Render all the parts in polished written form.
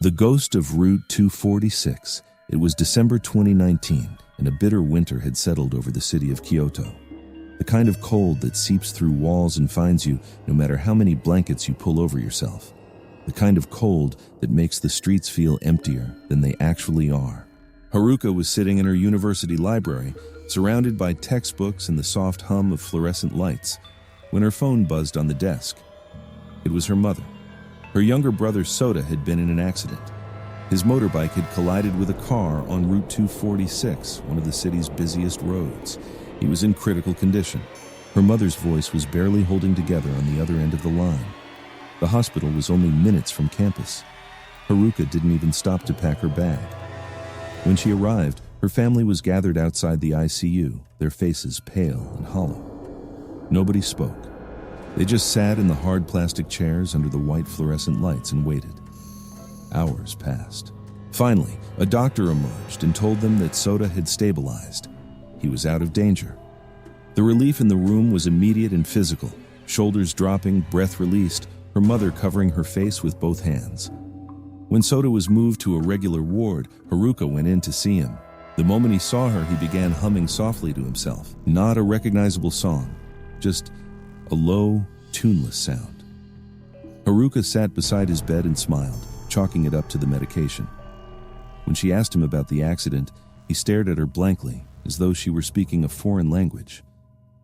The Ghost of Route 246. It was December 2019, and a bitter winter had settled over the city of Kyoto. The kind of cold that seeps through walls and finds you no matter how many blankets you pull over yourself. The kind of cold that makes the streets feel emptier than they actually are. Haruka was sitting in her university library, surrounded by textbooks and the soft hum of fluorescent lights, when her phone buzzed on the desk. It was her mother. Her younger brother Sota had been in an accident. His motorbike had collided with a car on Route 246, one of the city's busiest roads. He was in critical condition. Her mother's voice was barely holding together on the other end of the line. The hospital was only minutes from campus. Haruka didn't even stop to pack her bag. When she arrived, her family was gathered outside the ICU, their faces pale and hollow. Nobody spoke. They just sat in the hard plastic chairs under the white fluorescent lights and waited. Hours passed. Finally, a doctor emerged and told them that Sota had stabilized. He was out of danger. The relief in the room was immediate and physical, shoulders dropping, breath released, her mother covering her face with both hands. When Sota was moved to a regular ward, Haruka went in to see him. The moment he saw her, he began humming softly to himself. Not a recognizable song, just a low, tuneless sound. Haruka sat beside his bed and smiled, chalking it up to the medication. When she asked him about the accident, he stared at her blankly, as though she were speaking a foreign language.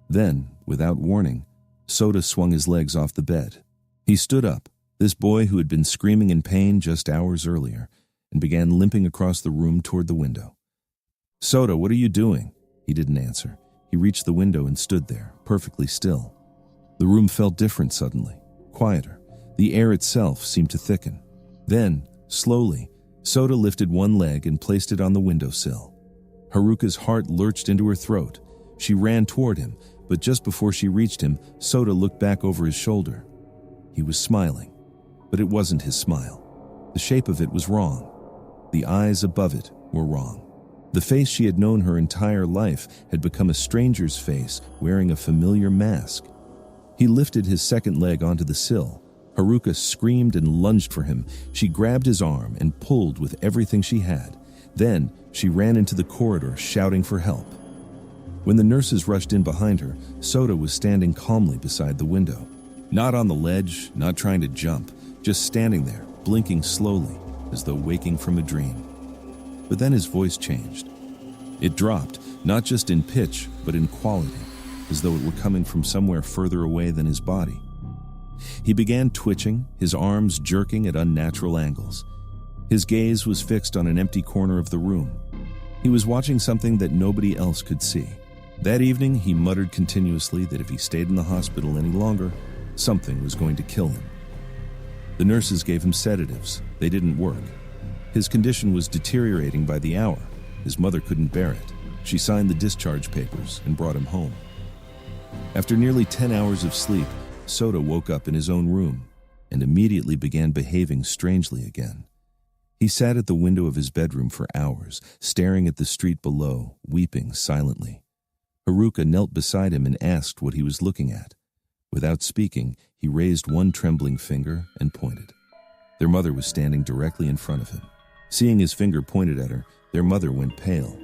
Then, without warning, Sota swung his legs off the bed. He stood up, this boy who had been screaming in pain just hours earlier, and began limping across the room toward the window. "Sota, what are you doing?" He didn't answer. He reached the window and stood there, perfectly still. The room felt different suddenly, quieter. The air itself seemed to thicken. Then, slowly, Sota lifted one leg and placed it on the windowsill. Haruka's heart lurched into her throat. She ran toward him, but just before she reached him, Sota looked back over his shoulder. He was smiling, but it wasn't his smile. The shape of it was wrong. The eyes above it were wrong. The face she had known her entire life had become a stranger's face wearing a familiar mask. He lifted his second leg onto the sill. Haruka screamed and lunged for him. She grabbed his arm and pulled with everything she had. Then, she ran into the corridor, shouting for help. When the nurses rushed in behind her, Sota was standing calmly beside the window. Not on the ledge, not trying to jump, just standing there, blinking slowly, as though waking from a dream. But then his voice changed. It dropped, not just in pitch, but in quality, as though it were coming from somewhere further away than his body. He began twitching, his arms jerking at unnatural angles. His gaze was fixed on an empty corner of the room. He was watching something that nobody else could see. That evening, he muttered continuously that if he stayed in the hospital any longer, something was going to kill him. The nurses gave him sedatives. They didn't work. His condition was deteriorating by the hour. His mother couldn't bear it. She signed the discharge papers and brought him home. After nearly 10 hours of sleep, Sota woke up in his own room and immediately began behaving strangely again. He sat at the window of his bedroom for hours, staring at the street below, weeping silently. Haruka knelt beside him and asked what he was looking at. Without speaking, he raised one trembling finger and pointed. Their mother was standing directly in front of him. Seeing his finger pointed at her, their mother went pale.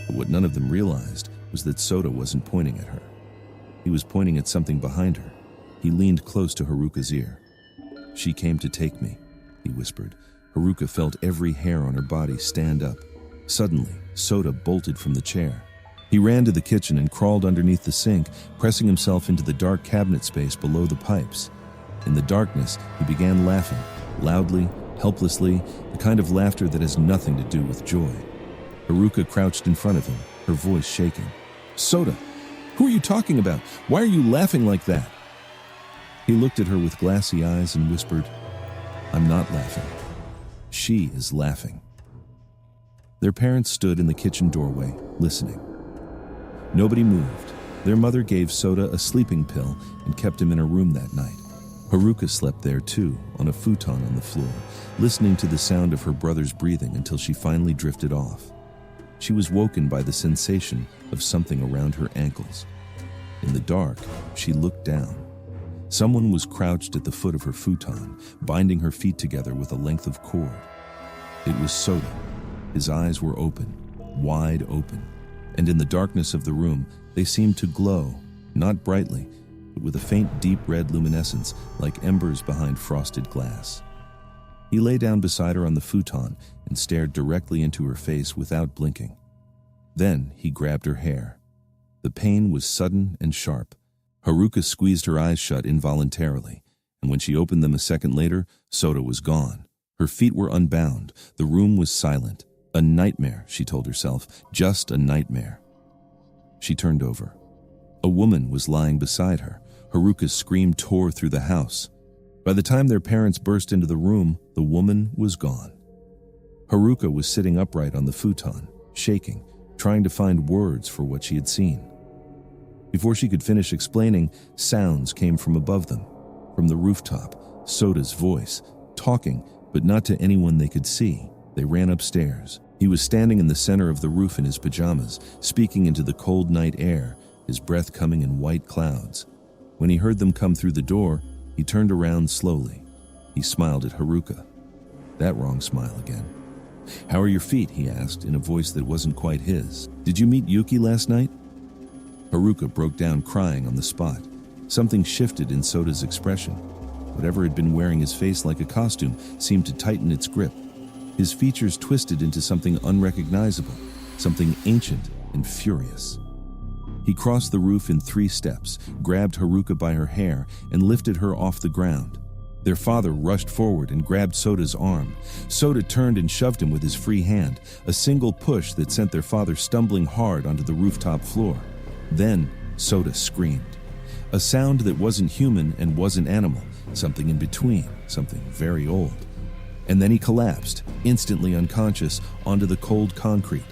But what none of them realized was that Sota wasn't pointing at her. He was pointing at something behind her. He leaned close to Haruka's ear. "She came to take me," he whispered. Haruka felt every hair on her body stand up. Suddenly, Sota bolted from the chair. He ran to the kitchen and crawled underneath the sink, pressing himself into the dark cabinet space below the pipes. In the darkness, he began laughing, loudly, helplessly, the kind of laughter that has nothing to do with joy. Haruka crouched in front of him, her voice shaking. "Sota, who are you talking about? Why are you laughing like that?" He looked at her with glassy eyes and whispered, "I'm not laughing. She is laughing." Their parents stood in the kitchen doorway, listening. Nobody moved. Their mother gave Sota a sleeping pill and kept him in her room that night. Haruka slept there too, on a futon on the floor, listening to the sound of her brother's breathing until she finally drifted off. She was woken by the sensation of something around her ankles. In the dark, she looked down. Someone was crouched at the foot of her futon, binding her feet together with a length of cord. It was Soda. His eyes were open, wide open, and in the darkness of the room, they seemed to glow, not brightly, but with a faint deep red luminescence like embers behind frosted glass. He lay down beside her on the futon and stared directly into her face without blinking. Then he grabbed her hair. The pain was sudden and sharp. Haruka squeezed her eyes shut involuntarily, and when she opened them a second later, Soda was gone. Her feet were unbound. The room was silent. A nightmare, she told herself, just a nightmare. She turned over. A woman was lying beside her. Haruka's scream tore through the house. By the time their parents burst into the room, the woman was gone. Haruka was sitting upright on the futon, shaking, trying to find words for what she had seen. Before she could finish explaining, sounds came from above them. From the rooftop, Soda's voice, talking, but not to anyone they could see. They ran upstairs. He was standing in the center of the roof in his pajamas, speaking into the cold night air, his breath coming in white clouds. When he heard them come through the door, he turned around slowly. He smiled at Haruka. That wrong smile again. "How are your feet?" he asked in a voice that wasn't quite his. "Did you meet Yuki last night?" Haruka broke down crying on the spot. Something shifted in Soda's expression. Whatever had been wearing his face like a costume seemed to tighten its grip. His features twisted into something unrecognizable, something ancient and furious. He crossed the roof in 3 steps, grabbed Haruka by her hair, and lifted her off the ground. Their father rushed forward and grabbed Soda's arm. Soda turned and shoved him with his free hand, a single push that sent their father stumbling hard onto the rooftop floor. Then Soda screamed. A sound that wasn't human and wasn't animal, something in between, something very old. And then he collapsed, instantly unconscious, onto the cold concrete.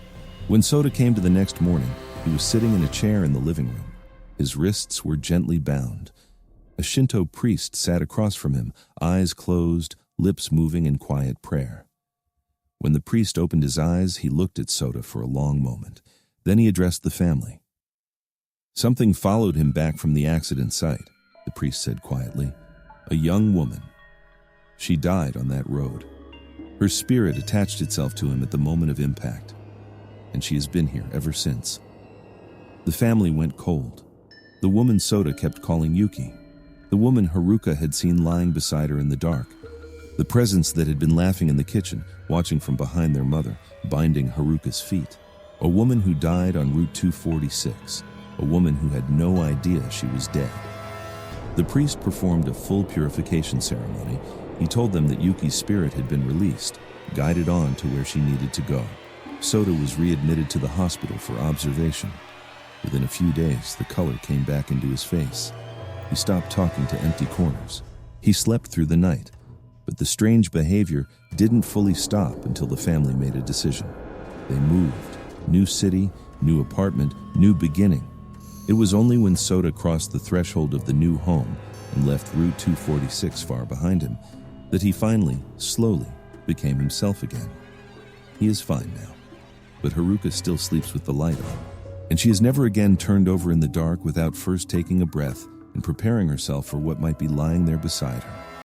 When Soda came to the next morning, he was sitting in a chair in the living room. His wrists were gently bound. A Shinto priest sat across from him, eyes closed, lips moving in quiet prayer. When the priest opened his eyes, he looked at Soda for a long moment. Then he addressed the family. "Something followed him back from the accident site," the priest said quietly. "A young woman. She died on that road. Her spirit attached itself to him at the moment of impact, and she has been here ever since." The family went cold. The woman Soda kept calling Yuki, the woman Haruka had seen lying beside her in the dark, the presence that had been laughing in the kitchen, watching from behind their mother, binding Haruka's feet, a woman who died on Route 246, a woman who had no idea she was dead. The priest performed a full purification ceremony. He told them that Yuki's spirit had been released, guided on to where she needed to go. Soda was readmitted to the hospital for observation. Within a few days, the color came back into his face. He stopped talking to empty corners. He slept through the night, but the strange behavior didn't fully stop until the family made a decision. They moved. New city, new apartment, new beginning. It was only when Soda crossed the threshold of the new home and left Route 246 far behind him that he finally, slowly, became himself again. He is fine now, but Haruka still sleeps with the light on, and she has never again turned over in the dark without first taking a breath and preparing herself for what might be lying there beside her.